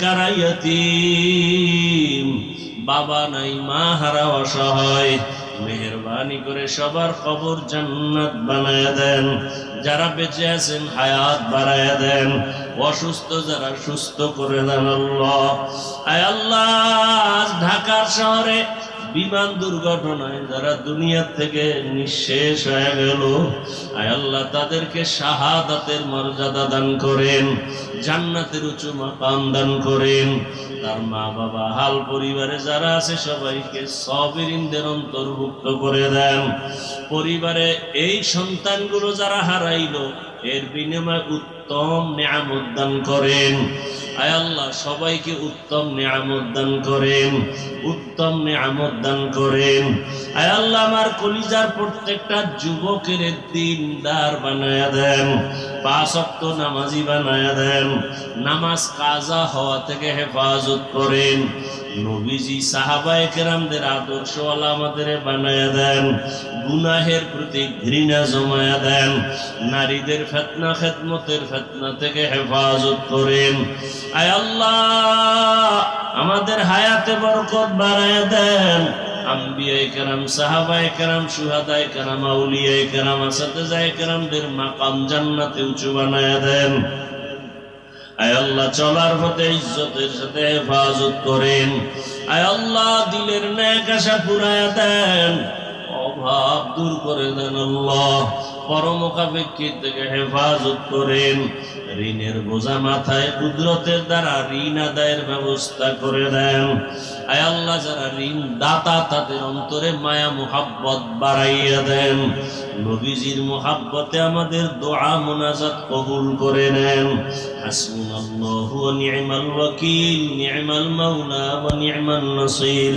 কারা ইয়তীম, বাবা নাই মা হারা অসহায়, মেহেরবানি করে সবার কবর জান্নাত বানায়া দেন। যারা বেঁচে আছেন হায়াত বাড়ায়া দেন, অসুস্থ যারা সুস্থ করে দেন আল্লাহ। আয় আল্লাহ, ঢাকার শহরে বিমান দুর্ঘটনায় যারা দুনিয়া থেকে নিঃশেষ হয়ে গেল, আয় আল্লাহ তাদেরকে শাহাদাতের মর্যাদা দান করেন, জান্নাতের উঁচু মাকাম দান করেন। তার মা বাবা হাল পরিবারে যারা আছে সবাইকে সাবিরিনদের অন্তর্ভুক্ত করে দেন। পরিবারে এই সন্তানগুলো যারা হারাইলো এর বিনিময়ে উত্তম নিয়ামত দান করেন। আয় আল্লাহ সবাইকে উত্তম নিয়ামত দান করেন, উত্তম নিয়ামত দান করেন। আয় আল্লাহ আমার কলিজার প্রত্যেকটা যুবকের দিনদার বানায়া দেন, 5 ওয়াক্ত নামাজি বানায়া দেন, নামাজ কাজা হওয়া থেকে হেফাজত করেন। নবীজি সাহাবায়ে কেরামদের আদর্শওয়ালা আমাদের বানায়া দেন, গুনাহের প্রতি ঘৃণা জমায়া দেন, নারীদের ফিতনা খেদমতের ফিতনা থেকে হেফাজত করেন। আয় আল্লাহ আমাদের হায়াতে বরকত বাড়ায়া দেন। আম্বিয়ায়ে কেরাম, সাহাবায়ে কেরাম, শুহাদায়ে কেরাম, আউলিয়ায়ে কেরাম, আসাতিজায়ে কেরামদের মাকাম জান্নাতে উঁচু বানায়া দেন। আয় আল্লাহ চলার পথে ইজ্জতের সাথে হেফাজত করেন। আয় আল্লাহ দিলের নেক আশা পুরায়া দেন, অভাব দূর করে দেন আল্লাহ, পরমুখাপেক্ষী থেকে হেফাজত করেন। ঋণের বোঝা মাথায় কুদরতের দ্বারা ঋণ আদায়ের ব্যবস্থা করে দেন। আয় আল্লাহ যারা ঋণ দাতা তাদের অন্তরে মায়া মুহাব্বত বাড়াইয়া দেন। নবীজির মুহাব্বতে আমাদের দোয়া মুনাজাত কবুল করে নেন। হাসবুনাল্লাহু ওয়া নি'মাল ওয়াকিল, নি'মাল মাওলা ওয়া নি'মান নাসির।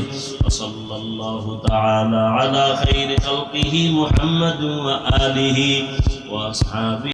সাল্লাল্লাহু তাআলা আলা খাইরি খালকিহি মুহাম্মাদ ওয়া আলিহি ওয়া আসহাবিহি।